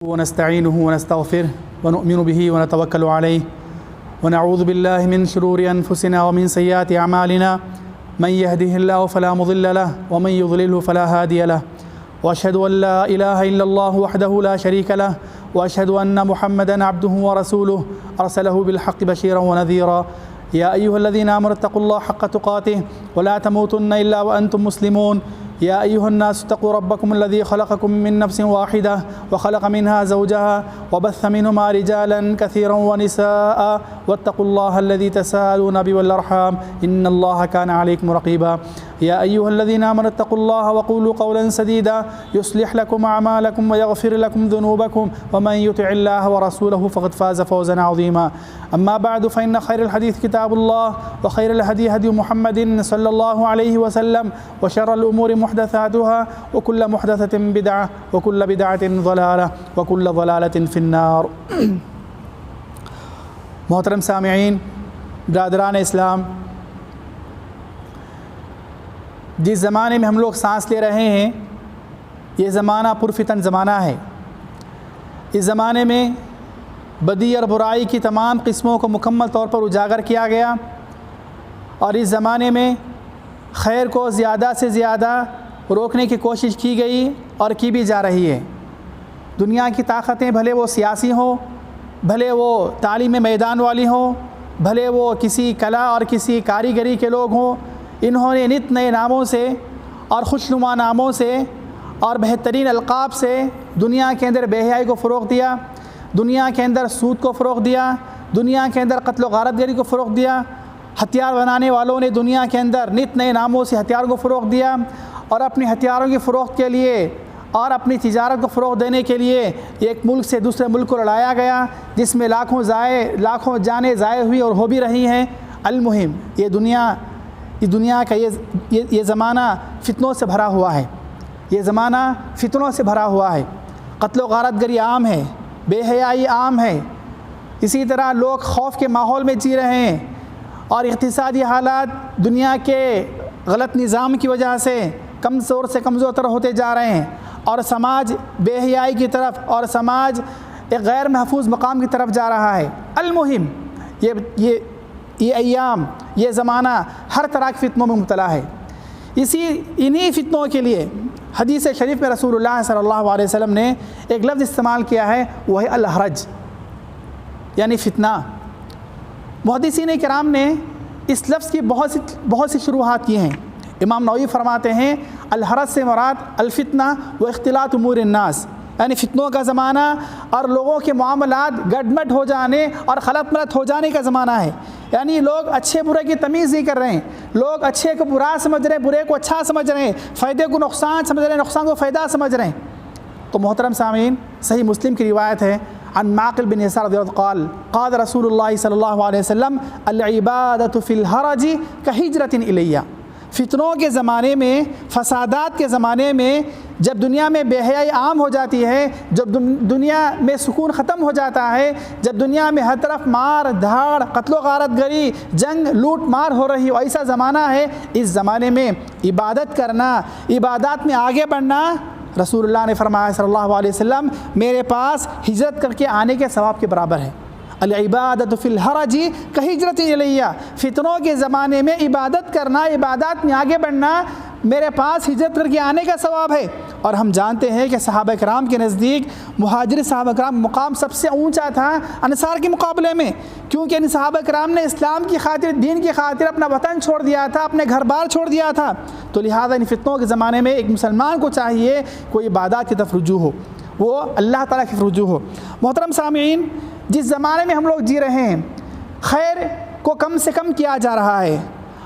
ونستعينه ونستغفره ونؤمن به ونتوكل عليه ونعوذ بالله من شرور أنفسنا ومن سيئات أعمالنا من يهده الله فلا مضل له ومن يضلله فلا هادي له وأشهد أن لا إله إلا الله وحده لا شريك له وأشهد أن محمدا عبده ورسوله أرسله بالحق بشيرا ونذيرا يا أيها الذين آمنوا اتقوا الله حق تقاته ولا تموتن إلا وأنتم مسلمون يا أيها الناس اتقوا ربكم الذي خلقكم من نفس واحدة وخلق منها زوجها وبث منهما رجالا كثيرا ونساء واتقوا الله الذي تساءلون به والأرحام إن الله كان عليكم رقيبا يا أيها الذين آمنوا اتقوا الله وقولوا قولا سديدا يصلح لكم أعمالكم ويغفر لكم ذنوبكم ومن يطع الله ورسوله فقد فاز فوزا عظيما أما بعد فإن خير الحديث كتاب الله وخير الهدي هدي محمد صلى الله عليه وسلم وشر الأمور محدثاتها وكل محدثة بدعة وكل بدعة ضلالة وكل ضلالة في النار۔ محترم سامعین، برادران اسلام، جس زمانے میں ہم لوگ سانس لے رہے ہیں یہ زمانہ پرفتن زمانہ ہے۔ اس زمانے میں بدی اور برائی کی تمام قسموں کو مکمل طور پر اجاگر کیا گیا، اور اس زمانے میں خیر کو زیادہ سے زیادہ روکنے کی کوشش کی گئی اور کی بھی جا رہی ہے۔ دنیا کی طاقتیں بھلے وہ سیاسی ہوں، بھلے وہ تعلیم میدان والی ہوں، بھلے وہ کسی کلا اور کسی کاریگری کے لوگ ہوں، انہوں نے نت نئے ناموں سے اور خوشنما ناموں سے اور بہترین القاب سے دنیا کے اندر بے حیائی کو فروغ دیا، دنیا کے اندر سود کو فروغ دیا، دنیا کے اندر قتل و غارت گری کو فروغ دیا۔ ہتھیار بنانے والوں نے دنیا کے اندر نت نئے ناموں سے ہتھیاروں کو فروغ دیا، اور اپنے ہتھیاروں کی فروخت کے لیے اور اپنی تجارت کو فروغ دینے کے لیے ایک ملک سے دوسرے ملک کو لڑایا گیا، جس میں لاکھوں جانیں ضائع ہوئی اور ہو بھی رہی ہیں۔ المہم یہ دنیا کا یہ زمانہ فتنوں سے بھرا ہوا ہے، یہ زمانہ فتنوں سے بھرا ہوا ہے۔ قتل و غارت گری عام ہے، بے حیائی عام ہے، اسی طرح لوگ خوف کے ماحول میں جی رہے ہیں، اور اقتصادی حالات دنیا کے غلط نظام کی وجہ سے کمزور سے کمزور تر ہوتے جا رہے ہیں، اور سماج بے حیائی کی طرف اور سماج ایک غیر محفوظ مقام کی طرف جا رہا ہے۔ المہم یہ ایام، یہ زمانہ ہر طرح کی فتنوں میں مبتلا ہے۔ انہی فتنوں کے لیے حدیث شریف میں رسول اللہ صلی اللہ علیہ وسلم نے ایک لفظ استعمال کیا ہے، وہ ہے الحرج، یعنی فتنہ۔ محدثین کرام نے اس لفظ کی بہت سی شروحات کی ہیں۔ امام نووی فرماتے ہیں الحرج سے مراد الفتنہ و اختلاط امور الناس، یعنی فتنوں کا زمانہ اور لوگوں کے معاملات گڈمٹ ہو جانے اور خلط ملط ہو جانے کا زمانہ ہے۔ یعنی لوگ اچھے برے کی تمیز نہیں کر رہے ہیں، لوگ اچھے کو برا سمجھ رہے ہیں، برے کو اچھا سمجھ رہے ہیں، فائدے کو نقصان سمجھ رہے ہیں، نقصان کو فائدہ سمجھ رہے ہیں۔ تو محترم سامعین، صحیح مسلم کی روایت ہے عن معقل بن يسار رضی اللہ عنہ قال رسول اللہ صلی اللہ علیہ وسلم العبادۃ فی الحرج کہجرۃ الی۔ فتنوں کے زمانے میں، فسادات کے زمانے میں، جب دنیا میں بے حیائی عام ہو جاتی ہے، جب دنیا میں سکون ختم ہو جاتا ہے، جب دنیا میں ہر طرف مار دھاڑ، قتل و غارت گری، جنگ لوٹ مار ہو رہی ہو، ایسا زمانہ ہے۔ اس زمانے میں عبادت کرنا، عبادات میں آگے بڑھنا، رسول اللہ نے فرمایا صلی اللہ علیہ وسلم، میرے پاس ہجرت کر کے آنے کے ثواب کے برابر ہے۔ العبادۃ فی الحرج کہجرۃ الی۔ فتنوں کے زمانے میں عبادت کرنا، عبادات میں آگے بڑھنا میرے پاس ہجرت کر کے آنے کا ثواب ہے۔ اور ہم جانتے ہیں کہ صحابہ کرام کے نزدیک مہاجر صحابہ کرام مقام سب سے اونچا تھا انصار کے مقابلے میں، کیونکہ ان صحابہ کرام نے اسلام کی خاطر، دین کی خاطر اپنا وطن چھوڑ دیا تھا، اپنے گھر بار چھوڑ دیا تھا۔ تو لہٰذا ان فتنوں کے زمانے میں ایک مسلمان کو چاہیے کوئی عبادات کی طرف رجوع ہو، وہ اللہ تعالیٰ کی طرف رجوع ہو۔ محترم سامعین، جس زمانے میں ہم لوگ جی رہے ہیں، خیر کو کم سے کم کیا جا رہا ہے،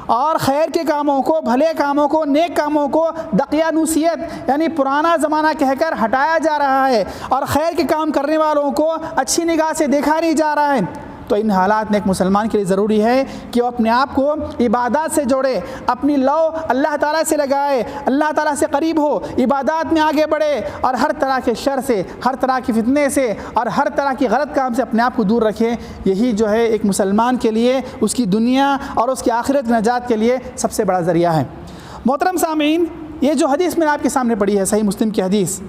اور خیر کے کاموں کو، بھلے کاموں کو، نیک کاموں کو دقیانوسیت یعنی پرانا زمانہ کہہ کر ہٹایا جا رہا ہے، اور خیر کے کام کرنے والوں کو اچھی نگاہ سے دیکھا نہیں جا رہا ہے۔ تو ان حالات میں ایک مسلمان کے لیے ضروری ہے کہ وہ اپنے آپ کو عبادات سے جوڑے، اپنی لو اللہ تعالیٰ سے لگائے، اللہ تعالیٰ سے قریب ہو، عبادات میں آگے بڑھے، اور ہر طرح کے شر سے، ہر طرح کی فتنے سے اور ہر طرح کی غلط کام سے اپنے آپ کو دور رکھے۔ یہی جو ہے ایک مسلمان کے لیے اس کی دنیا اور اس کی آخرت نجات کے لیے سب سے بڑا ذریعہ ہے۔ محترم سامعین، یہ جو حدیث میں نے آپ کے سامنے پڑھی ہے، صحیح مسلم کی حدیث،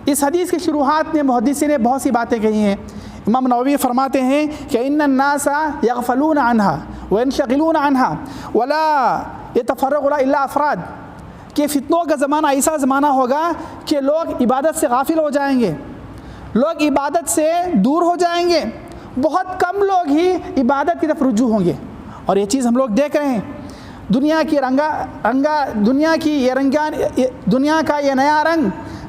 اس حدیث کی شروحات میں محدثین نے بہت سی باتیں کہی ہیں۔ امام نووی فرماتے ہیں کہ ان الناس یغفلون عنها وینشغلون عنها ولا يتفرغ الا افراد، کہ فتنوں کا زمانہ ایسا زمانہ ہوگا کہ لوگ عبادت سے غافل ہو جائیں گے، لوگ عبادت سے دور ہو جائیں گے، بہت کم لوگ ہی عبادت کی طرف رجوع ہوں گے۔ اور یہ چیز ہم لوگ دیکھ رہے ہیں، دنیا کا یہ نیا رنگ،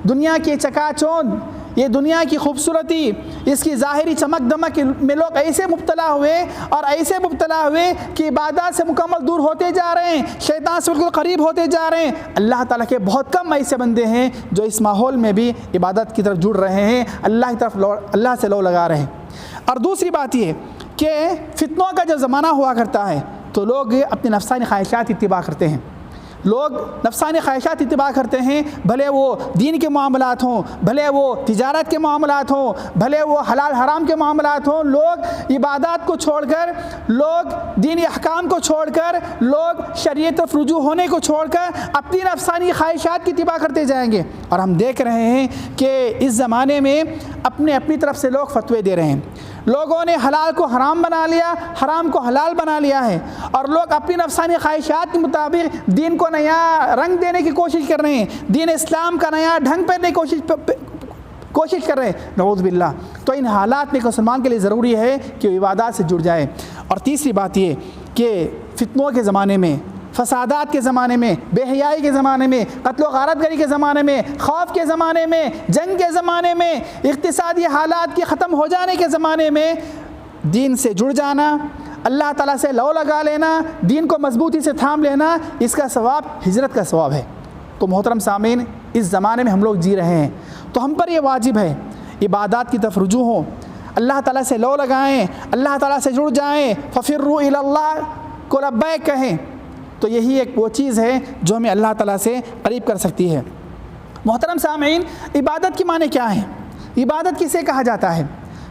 دنیا کی چکا چوند، یہ دنیا کی خوبصورتی، اس کی ظاہری چمک دمک میں لوگ ایسے مبتلا ہوئے کہ عبادات سے مکمل دور ہوتے جا رہے ہیں، شیطان سے بالکل قریب ہوتے جا رہے ہیں۔ اللہ تعالیٰ کے بہت کم ایسے بندے ہیں جو اس ماحول میں بھی عبادت کی طرف جڑ رہے ہیں، اللہ سے لو لگا رہے ہیں۔ اور دوسری بات یہ کہ فتنوں کا جب زمانہ ہوا کرتا ہے تو لوگ اپنے نفسانی خواہشات اتباع کرتے ہیں، بھلے وہ دین کے معاملات ہوں، بھلے وہ تجارت کے معاملات ہوں، بھلے وہ حلال حرام کے معاملات ہوں، لوگ عبادات کو چھوڑ کر، لوگ دینی احکام کو چھوڑ کر، لوگ شریعت طرف رجوع ہونے کو چھوڑ کر اپنی نفسانی خواہشات کی اتباع کرتے جائیں گے۔ اور ہم دیکھ رہے ہیں کہ اس زمانے میں اپنی طرف سے لوگ فتوے دے رہے ہیں، لوگوں نے حلال کو حرام بنا لیا، حرام کو حلال بنا لیا ہے، اور لوگ اپنی نفسانی خواہشات کے مطابق دین کو نیا رنگ دینے کی کوشش کر رہے ہیں، دین اسلام کا نیا ڈھنگ پہننے کی کوشش کر رہے ہیں، نعوذ باللہ۔ تو ان حالات میں مسلمان کے لیے ضروری ہے کہ وہ عبادات سے جڑ جائے۔ اور تیسری بات یہ کہ فتنوں کے زمانے میں، فسادات کے زمانے میں، بے حیائی کے زمانے میں، قتل و غارت گری کے زمانے میں، خوف کے زمانے میں، جنگ کے زمانے میں، اقتصادی حالات کے ختم ہو جانے کے زمانے میں دین سے جڑ جانا، اللہ تعالیٰ سے لو لگا لینا، دین کو مضبوطی سے تھام لینا، اس کا ثواب ہجرت کا ثواب ہے۔ تو محترم سامعین، اس زمانے میں ہم لوگ جی رہے ہیں تو ہم پر یہ واجب ہے عبادات کی طرف رجوع ہوں، اللہ تعالیٰ سے لو لگائیں، اللہ تعالیٰ سے جڑ جائیں، ففروا الی اللہ کو لبیک کہیں۔ تو یہی ایک وہ چیز ہے جو ہمیں اللہ تعالیٰ سے قریب کر سکتی ہے۔ محترم سامعین، عبادت کی معنی کیا ہے؟ عبادت کسے کہا جاتا ہے؟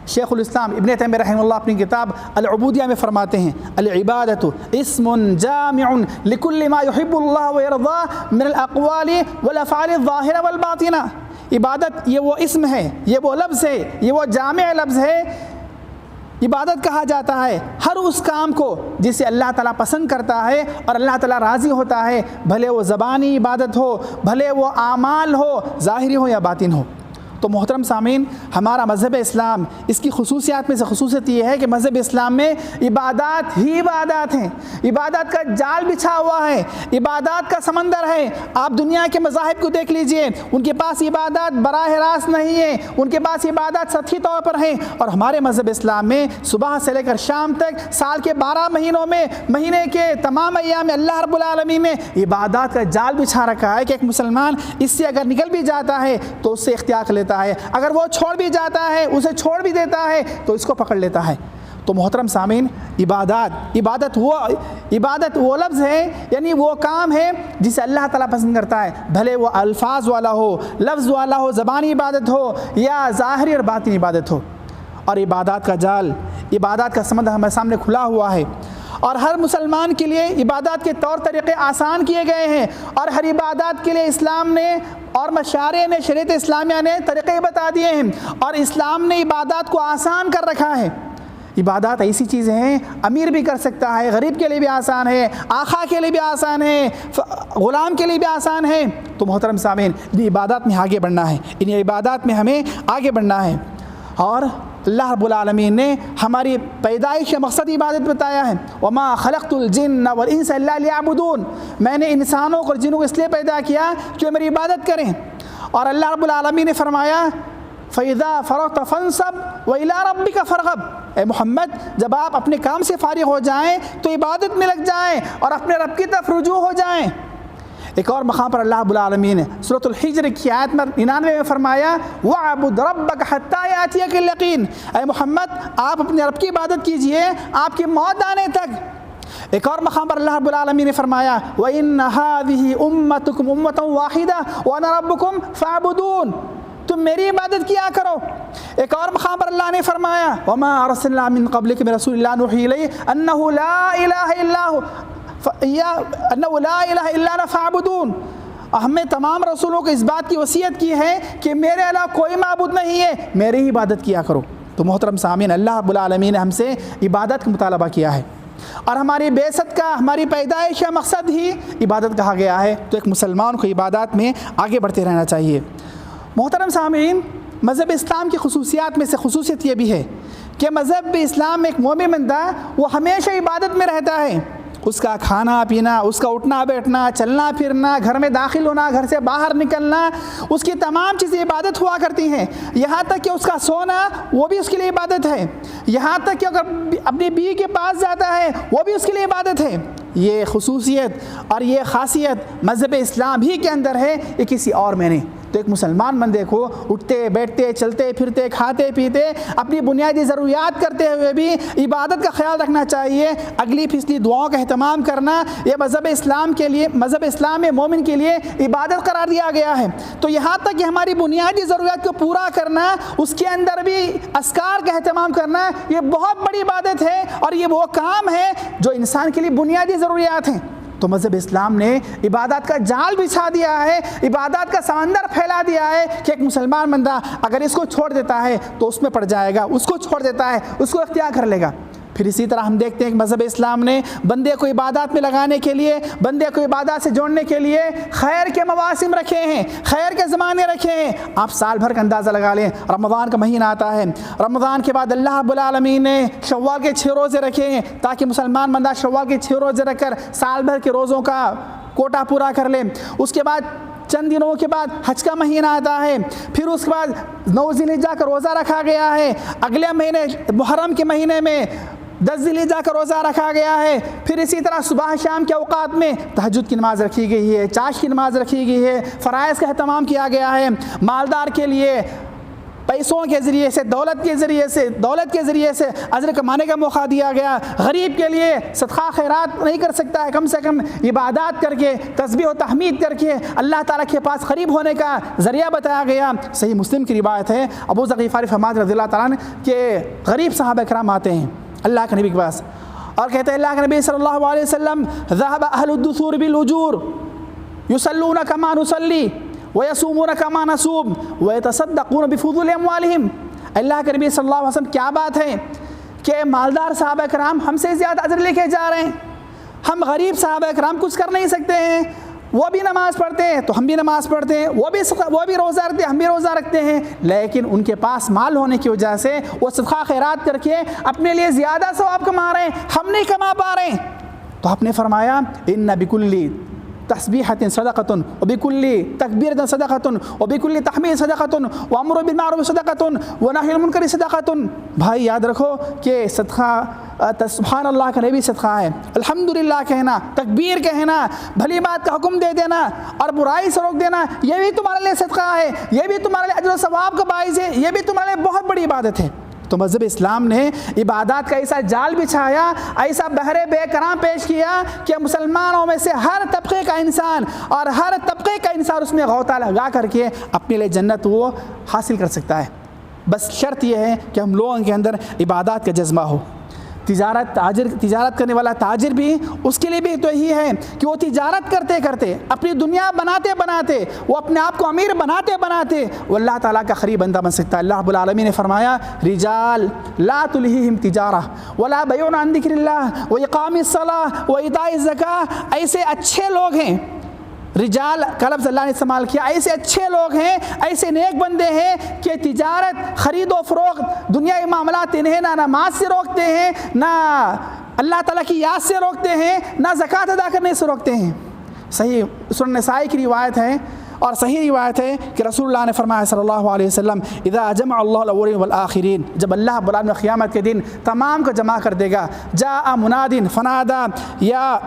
شیخ الاسلام ابن تیمیہ رحمہ اللہ اپنی کتاب العبودیہ میں فرماتے ہیں، العبادۃ اسم جامع لکل ما یحب اللہ ویرضا من الاقوال والافعال الظاہرہ والباطنہ۔ عبادت یہ وہ اسم ہے، یہ وہ لفظ ہے، یہ وہ جامع لفظ ہے۔ عبادت کہا جاتا ہے ہر اس کام کو جسے اللہ تعالیٰ پسند کرتا ہے اور اللہ تعالیٰ راضی ہوتا ہے، بھلے وہ زبانی عبادت ہو، بھلے وہ اعمال ہو، ظاہری ہو یا باطن ہو۔ تو محترم سامعین، ہمارا مذہب اسلام، اس کی خصوصیات میں سے خصوصیت یہ ہے کہ مذہب اسلام میں عبادات ہی عبادات ہیں، عبادات کا جال بچھا ہوا ہے، عبادات کا سمندر ہے۔ آپ دنیا کے مذاہب کو دیکھ لیجئے، ان کے پاس عبادات براہ راست نہیں ہے، ان کے پاس عبادات سطحی طور پر ہیں، اور ہمارے مذہب اسلام میں صبح سے لے کر شام تک، سال کے 12 مہینوں میں، مہینے کے تمام ایام میں اللہ رب العالمین نے عبادات کا جال بچھا رکھا ہے کہ ایک مسلمان اس سے اگر نکل بھی جاتا ہے تو اس سے اختیار لیتا ہے، اگر وہ چھوڑ بھی جاتا ہے، اسے چھوڑ بھی دیتا ہے تو اس کو پکڑ لیتا ہے۔ تو محترم سامعین، عبادت وہ لفظ ہے، یعنی وہ کام ہے جسے اللہ تعالیٰ پسند کرتا ہے، بھلے وہ الفاظ والا ہو، لفظ والا ہو، زبانی عبادت ہو یا ظاہری اور باطنی عبادت ہو۔ اور عبادات کا جال، عبادات کا سمندر ہمارے سامنے کھلا ہوا ہے، اور ہر مسلمان کے لیے عبادات کے طور طریقے آسان کیے گئے ہیں، اور ہر عبادات کے لیے اسلام نے اور مشارع نے، شریعت اسلامیہ نے طریقے بتا دیے ہیں، اور اسلام نے عبادات کو آسان کر رکھا ہے۔ عبادات ایسی چیزیں ہیں امیر بھی کر سکتا ہے، غریب کے لیے بھی آسان ہے، آقا کے لیے بھی آسان ہے، غلام کے لیے بھی آسان ہے۔ تو محترم سامعین، ان عبادات میں آگے بڑھنا ہے، ان عبادات میں ہمیں آگے بڑھنا ہے۔ اور اللہ رب العالمین نے ہماری پیدائش کا مقصد عبادت بتایا ہے، وما خلقت الجن والانس الا لیعبدون، میں نے انسانوں اور جنوں کو اس لیے پیدا کیا کہ وہ میری عبادت کریں۔ اور اللہ رب العالمین نے فرمایا فَإِذَا فَرَغْتَ فَانْصَبْ وَإِلَىٰ رَبِّكَ فَارْغَب، اے محمد جب آپ اپنے کام سے فارغ ہو جائیں تو عبادت میں لگ جائیں اور اپنے رب کی طرف رجوع ہو جائیں۔ ایک اور مقام پر اللہ رب العالمین نے سورۃ الحجر کی آیت 99 میں فرمایا وَاعْبُدْ رَبَّكَ حَتَّىٰ يَأْتِيَكَ الْيَقِينُ، اے محمد آپ اپنے رب کی عبادت کیجئے آپ کی موت آنے تک۔ ایک اور مقام پر اللہ رب العالمین نے فرمایا وَإِنَّ هَٰذِهِ أُمَّتُكُمْ أُمَّةً وَاحِدَةً وَأَنَا رَبُّكُمْ فَاعْبُدُونِ، تم میری عبادت کیا کرو۔ ایک اور مقام پر اللہ نے فرمایا وَمَا أَرْسَلْنَا مِن قَبْلِكَ مِن رَّسُولٍ إِلَّا نُوحِي إِلَيْهِ أَنَّهُ لَا إِلَٰهَ إِلَّا أَنَا فَاعْبُدُونِ، ہمیں تمام رسولوں کو اس بات کی وصیت کی ہے کہ میرے علاوہ کوئی معبود نہیں ہے، میری ہی عبادت کیا کرو۔ تو محترم سامعین، اللہ رب العالمین نے ہم سے عبادت کا مطالبہ کیا ہے، اور ہماری بعثت کا، ہماری پیدائش کا مقصد ہی عبادت کہا گیا ہے۔ تو ایک مسلمان کو عبادات میں آگے بڑھتے رہنا چاہیے۔ محترم سامعین، مذہب اسلام کی خصوصیات میں سے خصوصیت یہ بھی ہے کہ مذہب اسلام میں ایک مومن بندہ وہ ہمیشہ عبادت میں رہتا ہے۔ اس کا کھانا پینا، اس کا اٹھنا بیٹھنا، چلنا پھرنا، گھر میں داخل ہونا، گھر سے باہر نکلنا، اس کی تمام چیزیں عبادت ہوا کرتی ہیں۔ یہاں تک کہ اس کا سونا وہ بھی اس کے لیے عبادت ہے، یہاں تک کہ اگر اپنی بیوی کے پاس جاتا ہے وہ بھی اس کے لیے عبادت ہے۔ یہ خصوصیت اور یہ خاصیت مذہب اسلام ہی کے اندر ہے، یہ کسی اور میں نہیں۔ تو ایک مسلمان بندے کو اٹھتے بیٹھتے چلتے پھرتے کھاتے پیتے اپنی بنیادی ضروریات کرتے ہوئے بھی عبادت کا خیال رکھنا چاہیے، اگلی پچھلی دعاؤں کا اہتمام کرنا، یہ مذہب اسلام کے لیے، مذہب اسلام میں مومن کے لیے عبادت قرار دیا گیا ہے۔ تو یہاں تک کہ ہماری بنیادی ضروریات کو پورا کرنا، اس کے اندر بھی اذکار کا اہتمام کرنا، یہ بہت بڑی عبادت ہے، اور یہ وہ کام ہے جو انسان کے لیے بنیادی ضروریات ہیں۔ تو مذہب اسلام نے عبادات کا جال بچھا دیا ہے، عبادات کا سمندر پھیلا دیا ہے کہ ایک مسلمان بندہ اگر اس کو چھوڑ دیتا ہے تو اس میں پڑ جائے گا، اس کو چھوڑ دیتا ہے اس کو اختیار کر لے گا۔ پھر اسی طرح ہم دیکھتے ہیں کہ مذہب اسلام نے بندے کو عبادات میں لگانے کے لیے، بندے کو عبادات سے جوڑنے کے لیے خیر کے مواسم رکھے ہیں، خیر کے زمانے رکھے ہیں۔ آپ سال بھر کا اندازہ لگا لیں، رمضان کا مہینہ آتا ہے، رمضان کے بعد اللہ رب العالمین نے شوال کے 6 روزے رکھے ہیں تاکہ مسلمان بندہ شوال کے 6 روزے رکھ کر سال بھر کے روزوں کا کوٹا پورا کر لے۔ اس کے بعد چند دنوں کے بعد حج کا مہینہ آتا ہے، پھر اس کے بعد 9 ذی الحجہ کا روزہ رکھا گیا ہے، اگلے مہینے محرم کے مہینے میں 10 ذی الحجہ کا روزہ رکھا گیا ہے، پھر اسی طرح صبح شام کے اوقات میں تہجد کی نماز رکھی گئی ہے، چاش کی نماز رکھی گئی ہے، فرائض کا اہتمام کیا گیا ہے۔ مالدار کے لیے پیسوں کے ذریعے سے، دولت کے ذریعے سے اجر کمانے کا موقع دیا گیا۔ غریب کے لیے صدقہ خیرات نہیں کر سکتا ہے، کم سے کم عبادات کر کے، تسبیح و تحمید کر کے اللہ تعالیٰ کے پاس قریب ہونے کا ذریعہ بتایا گیا۔ صحیح مسلم کی روایت ہے، ابو ذر غفاری فرماتے رضی اللہ تعالیٰ عنہ کہ غریب صحابہ کرام آتے ہیں اللہ کے نبی کے پاس اور کہتے ہیں اللہ کے نبی صلی اللہ علیہ وسلم ذهب اهل الدثور بالاجور يصلون كما نصلي ويصومون كما نصوم ويتصدقون بفضول اموالهم۔ اللہ کے نبی صلی اللہ علیہ وسلم کیا بات ہے کہ مالدار صحابہ کرام ہم سے زیادہ اجر لے کے جا رہے ہیں، ہم غریب صحابہ کرام کچھ کر نہیں سکتے ہیں، وہ بھی نماز پڑھتے ہیں تو ہم بھی نماز پڑھتے ہیں، وہ بھی روزہ رکھتے ہیں ہم بھی روزہ رکھتے ہیں، لیکن ان کے پاس مال ہونے کی وجہ سے وہ صدقہ خیرات کر کے اپنے لیے زیادہ ثواب کما رہے ہیں، ہم نہیں کما پا رہے ہیں۔ تو آپ نے فرمایا ان بکل تسبیحۃ صدقۃ وبکل تکبیرۃ صدقۃ وبکل تحمید صدقۃ وامر بالمعروف صدقۃ ونہی عن المنکر صدقۃ۔ بھائی یاد رکھو کہ صدقہ سبحان اللہ کا بھی صدقہ ہے، الحمدللہ کہنا، تکبیر کہنا، بھلی بات کا حکم دے دینا اور برائی سے روک دینا، یہ بھی تمہارے لیے صدقہ ہے، یہ بھی تمہارے لیے اجر و ثواب کا باعث ہے، یہ بھی تمہارے لیے بہت بڑی عبادت ہے۔ تو مذہب اسلام نے عبادات کا ایسا جال بچھایا، ایسا بہرے بے کرام پیش کیا کہ مسلمانوں میں سے ہر طبقے کا انسان اور ہر طبقے کا انسان اس میں غوطہ لگا کر کے اپنے لیے جنت وہ حاصل کر سکتا ہے۔ بس شرط یہ ہے کہ ہم لوگوں کے اندر عبادات کا جذبہ ہو۔ تجارت کرنے والا تاجر بھی اس کے لیے بھی تو یہی ہے کہ وہ تجارت کرتے کرتے اپنی دنیا بناتے بناتے وہ اپنے آپ کو امیر بناتے بناتے وہ اللہ تعالیٰ کا قریب بندہ بن سکتا ہے۔ اللہ رب العالمین نے فرمایا رجال لا تلہیہم تجارہ ولا بیع عن ذکر اللہ واقام الصلاۃ وایتاء الزکاۃ، ایسے اچھے لوگ ہیں، رجال کا لفظ اللہ نے استعمال کیا، ایسے اچھے لوگ ہیں، ایسے نیک بندے ہیں کہ تجارت، خرید و فروخت، دنیائی معاملات انہیں نہ نماز سے روکتے ہیں، نہ اللہ تعالیٰ کی یاد سے روکتے ہیں، نہ زکوٰۃ ادا کرنے سے روکتے ہیں۔ صحیح سنن نسائی کی روایت ہے اور صحیح روایت ہے کہ رسول اللہ نے فرمایا صلی اللہ علیہ وسلم اذا جمع اللہ الاولین والآخرین، جب اللہ رب العالمین قیامت کے دن تمام کو جمع کر دے گا، جاء منادن فنادا یا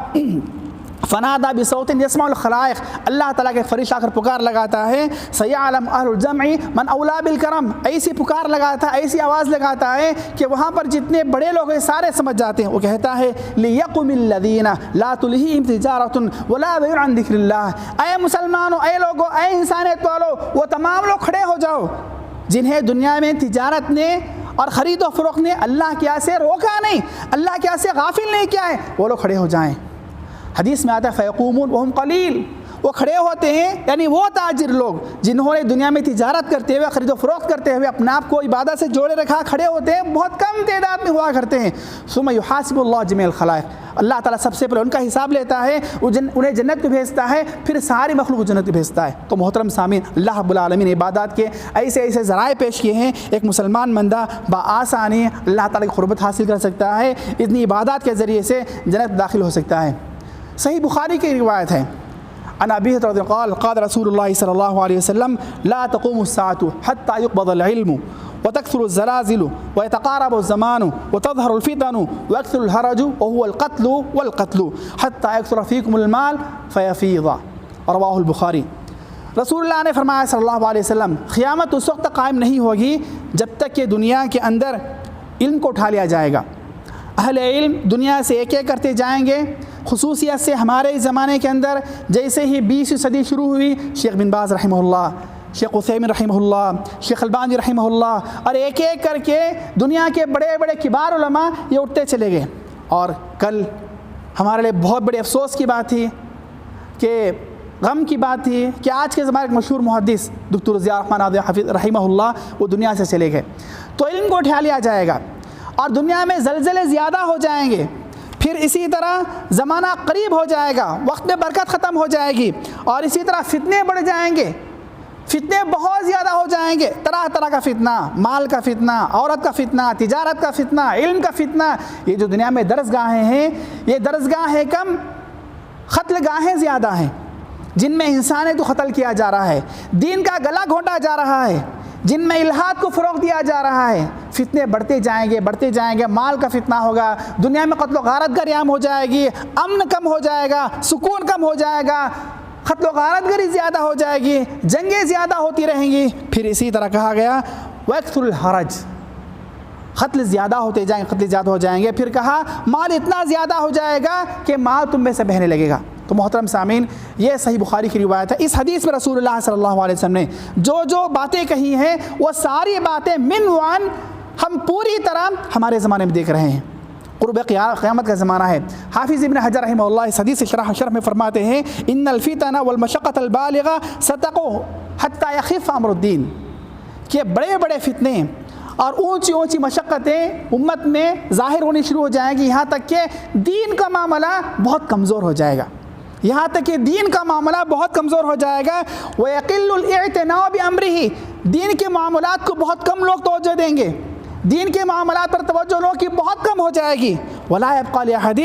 فنادا بصوت یسمع الخلائق، اللہ تعالیٰ کے فرشتہ آ کر پکار لگاتا ہے، سیعلم اہل الجمع من اولا بالکرم، ایسی پکار لگاتا ہے، ایسی آواز لگاتا ہے کہ وہاں پر جتنے بڑے لوگ ہیں سارے سمجھ جاتے ہیں۔ وہ کہتا ہے لیقم الذین لا تلہیہم تجارۃ ولا بیع عن ذکر اللہ، اے مسلمانوں، اے لوگوں، اے انسانیت والو، وہ تمام لوگ کھڑے ہو جاؤ جنہیں دنیا میں تجارت نے اور خرید و فروخت نے اللہ کے یاد سے روکا نہیں، اللہ کے یاد سے غافل نہیں کیا ہے، وہ لوگ کھڑے ہو جائیں۔ حدیث میں آتا ہے فیقومون وہم قلیل، وہ کھڑے ہوتے ہیں، یعنی وہ تاجر لوگ جنہوں نے دنیا میں تجارت کرتے ہوئے، خرید و فروخت کرتے ہوئے اپنے آپ کو عبادت سے جوڑے رکھا، کھڑے ہوتے ہیں، بہت کم تعداد میں ہوا کرتے ہیں. ثم یحاسب اللہ جمیع الخلائق، اللہ تعالیٰ سب سے پہلے ان کا حساب لیتا ہے، انہیں جنت کو بھیجتا ہے، پھر ساری مخلوق کو جنت کو بھیجتا ہے. تو محترم سامعین، اللہ رب العالمین نے عبادات کے ایسے ذرائع پیش کیے ہیں. ایک مسلمان بندہ بآسانی اللہ تعالیٰ کی قربت حاصل کر سکتا ہے، اتنی عبادات کے ذریعے سے جنت داخل ہو سکتا ہے. صحیح بخاری کی روایت ہے، عن ابی ہریرہ قال قال رسول اللہ صلی اللہ علیہ وسلم لا تقوم الساعة حتى يقبض العلم وتكثر الزلازل ويتقارب الزمان وتظهر الفتن ويكثر الهرج وهو القتل والقتل حتى يكثر فيكم المال فيفيض. رواہ البخاری. رسول اللہ نے فرمایا صلی اللہ علیہ وسلم، قیامت اس وقت قائم نہیں ہوگی جب تک کہ دنیا کے اندر علم کو اٹھا لیا جائے گا. اہل علم دنیا سے ایک ایک کرتے جائیں گے. خصوصیت سے ہمارے زمانے کے اندر جیسے ہی 20ویں صدی شروع ہوئی، شیخ بن باز رحمہ اللہ، شیخ عثیمین رحمہ اللہ، شیخ البانی رحمہ اللہ، اور ایک ایک کر کے دنیا کے بڑے بڑے کبار علماء یہ اٹھتے چلے گئے. اور کل ہمارے لیے بہت بڑے افسوس کی بات تھی، کہ غم کی بات تھی کہ آج کے زمانے کے مشہور محدث دکتور ضیاء الرحمن حافظ رحمہ اللہ وہ دنیا سے چلے گئے. تو علم کو اٹھا لیا جائے گا اور دنیا میں زلزلے زیادہ ہو جائیں گے. پھر اسی طرح زمانہ قریب ہو جائے گا، وقت میں برکت ختم ہو جائے گی، اور اسی طرح فتنے بڑھ جائیں گے، فتنے بہت زیادہ ہو جائیں گے. طرح طرح کا فتنہ، مال کا فتنہ، عورت کا فتنہ، تجارت کا فتنہ، علم کا فتنہ. یہ جو دنیا میں درسگاہیں ہیں، یہ درسگاہیں کم، قتل گاہیں زیادہ ہیں، جن میں انسانیت کو قتل کیا جا رہا ہے، دین کا گلا گھونٹا جا رہا ہے، جن میں الحاد کو فروغ دیا جا رہا ہے. فتنے بڑھتے جائیں گے، بڑھتے جائیں گے. مال کا فتنہ ہوگا، دنیا میں قتل و غارت گری عام ہو جائے گی، امن کم ہو جائے گا، سکون کم ہو جائے گا، قتل و غارت گری زیادہ ہو جائے گی، جنگیں زیادہ ہوتی رہیں گی. پھر اسی طرح کہا گیا وَيَكْثُرُ الْحَرَجِ، قتل زیادہ ہوتے جائیں گے، قتل زیادہ ہو جائیں گے. پھر کہا مال اتنا زیادہ ہو جائے گا کہ مال تم میں سے بہنے لگے گا. تو محترم سامعین، یہ صحیح بخاری کی روایت ہے. اس حدیث میں رسول اللہ صلی اللہ علیہ وسلم نے جو باتیں کہی ہیں، وہ ساری باتیں من وان ہم پوری طرح ہمارے زمانے میں دیکھ رہے ہیں. قرب قیامت کا زمانہ ہے. حافظ ابن حجر رحمہ اللہ اس حدیث شرح میں فرماتے ہیں ان الفتن والمشقۃ البالغہ ستقوا حتی یخف امر الدین، کہ بڑے بڑے فتنے اور اونچی اونچی مشقتیں امت میں ظاہر ہونی شروع ہو جائیں گی، یہاں تک کہ دین کا معاملہ بہت کمزور ہو جائے گا، یہاں تک کہ دین کا معاملہ بہت کمزور ہو جائے گا. وَيَقِلُّ الْاِعْتِنَاءُ بِأَمْرِهِ، دین کے معاملات کو بہت کم لوگ توجہ دیں گے، دین کے معاملات پر توجہ لوگوں کی بہت کم ہو جائے گی. وَلَا يَبْقَى لِأَحَدٍ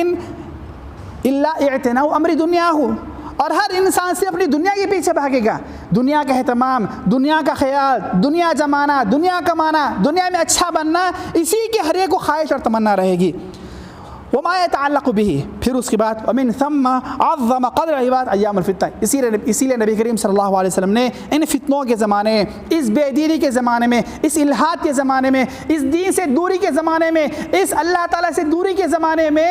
إِلَّا اِعْتِنَاءُ أَمْرِ دُنْيَاهُ، اور ہر انسان سے اپنی دنیا کے پیچھے بھاگے گا. دنیا کا اہتمام، دنیا کا خیال، دنیا جمانا، دنیا کمانا، دنیا میں اچھا بننا، اسی کی ہر ایک کو خواہش اور تمنا رہے گی. وما يتعلق به، پھر اس کے بعد ومن ثم عظم قدر عباد ایام الفتنہ. اسی لیے نبی کریم صلی اللہ علیہ وسلم نے ان فتنوں کے زمانے، اس بے دینی کے زمانے میں، اس الحاد کے زمانے میں، اس دین سے دوری کے زمانے میں، اس اللہ تعالیٰ سے دوری کے زمانے میں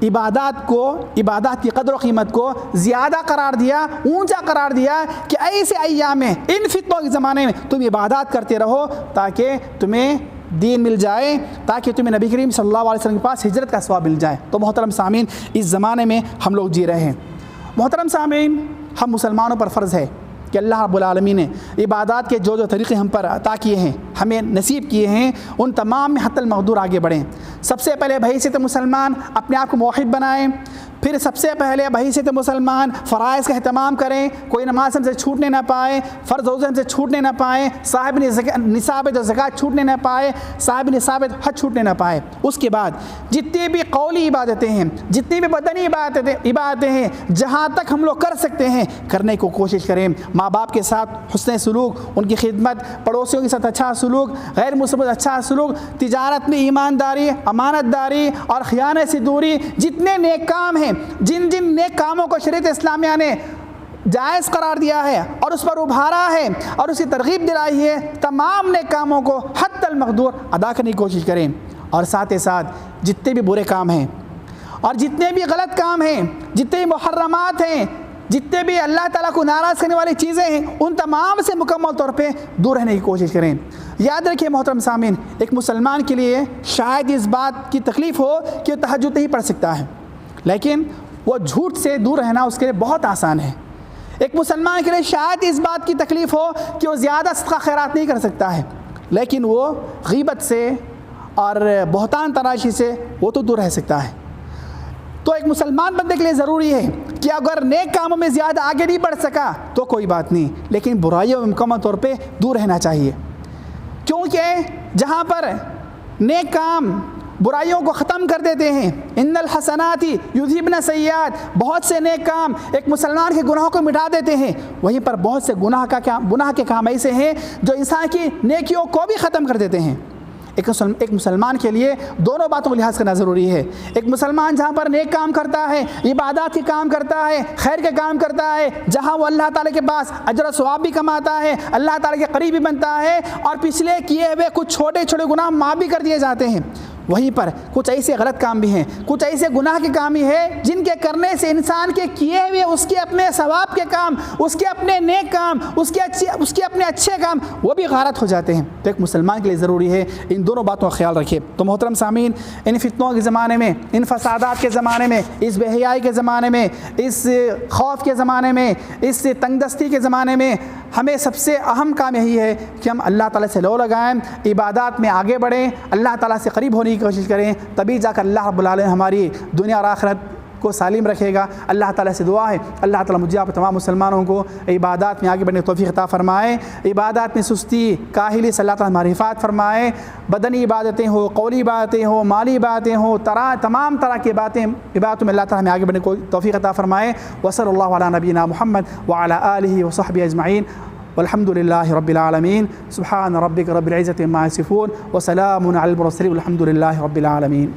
عبادات کی قدر و قیمت کو زیادہ قرار دیا، اونچا قرار دیا، کہ ایسے ایام میں، ان فتنوں کے زمانے میں تم عبادات کرتے رہو تاکہ تمہیں دین مل جائے، تاکہ تمہیں نبی کریم صلی اللہ علیہ وسلم کے پاس ہجرت کا ثواب مل جائے. تو محترم سامعین، اس زمانے میں ہم لوگ جی رہے ہیں. محترم سامعین، ہم مسلمانوں پر فرض ہے کہ اللہ رب العالمین نے عبادات کے جو طریقے ہم پر عطا کیے ہیں، ہمیں نصیب کیے ہیں، ان تمام میں حتی المقدور آگے بڑھیں. سب سے پہلے بحیثیت مسلمان اپنے آپ کو موحد بنائیں. پھر سب سے پہلے بحیثیت مسلمان فرائض کا اہتمام کریں، کوئی نماز ہم سے چھوٹنے نہ پائے، فرض روزے ہم سے چھوٹنے نہ پائیں، صاحب نصاب زکوٰۃ چھوٹنے نہ پائے، صاحب نصاب حج چھوٹنے نہ پائے. اس کے بعد جتنی بھی قولی عبادتیں ہیں، جتنی بھی بدنی عبادتیں ہیں، جہاں تک ہم لوگ کر سکتے ہیں کرنے کو کوشش کریں. ماں باپ کے ساتھ حسن سلوک، ان کی خدمت، پڑوسیوں کے ساتھ اچھا سلوک، غیر مسلم اچھا سلوک، تجارت میں ایمانداری، امانت داری اور خیانت سے دوری. جتنے نیک کام ہیں، جن نیک کاموں کو شریعت اسلامیہ نے جائز قرار دیا ہے اور اس پر ابھارا ہے اور اسی ترغیب دلائی ہے، تمام نیک کاموں کو حتی المقدور ادا کرنے کی کوشش کریں. اور ساتھ ہی ساتھ جتنے بھی برے کام ہیں اور جتنے بھی غلط کام ہیں، جتنے بھی محرمات ہیں، جتنے بھی اللہ تعالیٰ کو ناراض کرنے والی چیزیں ہیں، ان تمام سے مکمل طور پہ دور رہنے کی کوشش کریں. یاد رکھیے محترم سامعین، ایک مسلمان کے لیے شاید اس بات کی تکلیف ہو کہ وہ تہجد نہیں پڑھ سکتا ہے، لیکن وہ جھوٹ سے دور رہنا اس کے لیے بہت آسان ہے. ایک مسلمان کے لیے شاید اس بات کی تکلیف ہو کہ وہ زیادہ صدقہ خیرات نہیں کر سکتا ہے، لیکن وہ غیبت سے اور بہتان تراشی سے وہ تو دور رہ سکتا ہے۔ تو ایک مسلمان بندے کے لیے ضروری ہے کہ اگر نیک کاموں میں زیادہ آگے نہیں بڑھ سکا تو کوئی بات نہیں، لیکن برائیوں میں مکمل طور پہ دور رہنا چاہیے، کیونکہ جہاں پر نیک کام برائیوں کو ختم کر دیتے ہیں، ان الحسنات یذہبن السیئات، بہت سے نیک کام ایک مسلمان کے گناہوں کو مٹا دیتے ہیں، وہیں پر بہت سے گناہ کے کام ایسے ہیں جو انسان کی نیکیوں کو بھی ختم کر دیتے ہیں۔ ایک مسلمان کے لیے دونوں باتوں کو لحاظ کرنا ضروری ہے۔ ایک مسلمان جہاں پر نیک کام کرتا ہے، عبادات کے کام کرتا ہے، خیر کے کام کرتا ہے، جہاں وہ اللہ تعالیٰ کے پاس اجر و ثواب بھی کماتا ہے، اللہ تعالیٰ کے قریب بھی بنتا ہے، اور پچھلے کیے ہوئے کچھ چھوٹے چھوٹے گناہ معاف بھی کر دیے جاتے ہیں، وہیں پر کچھ ایسے غلط کام بھی ہیں، کچھ ایسے گناہ کے کام بھی ہیں جن کے کرنے سے انسان کے کیے ہوئے اس کے اپنے ثواب کے کام، اس کے اپنے نیک کام، اس کے اپنے اچھے کام وہ بھی غارت ہو جاتے ہیں۔ تو ایک مسلمان کے لیے ضروری ہے ان دونوں باتوں کا خیال رکھے۔ تو محترم سامعین، ان فتنوں کے زمانے میں، ان فسادات کے زمانے میں، اس بے حیائی کے زمانے میں، اس خوف کے زمانے میں، اس تنگ دستی کے زمانے میں ہمیں سب سے اہم کام یہی ہے کہ ہم اللہ تعالیٰ سے لو لگائیں، عبادات میں آگے بڑھیں، اللہ تعالیٰ سے قریب ہونے کی کوشش کریں، تبھی جا کر اللہ رب العالمین ہماری دنیا اور آخرت کو سالم رکھے گا۔ اللہ تعالیٰ سے دعا ہے اللہ تعالیٰ مجھے آپ تمام مسلمانوں کو عبادات میں آگے بڑھنے کی توفیق عطا فرمائے، عبادات میں سستی کاہلی سے اللہ تعالیٰ ہماری حفاظت فرمائے، بدنی عبادتیں ہو، قولی عبادتیں ہو، مالی عبادتیں ہو، تمام طرح کی عبادتوں میں اللہ تعالیٰ ہمیں آگے بڑھنے کی توفیق عطا فرمائے۔ وصلی اللہ علی نبینا محمد وعلی آلہ وصحبہ اجمعین، والحمد للہ رب العالمین، سبحان ربک رب العزۃ عما یصفون، وسلام علی المرسلین، والحمد للہ رب العالمین۔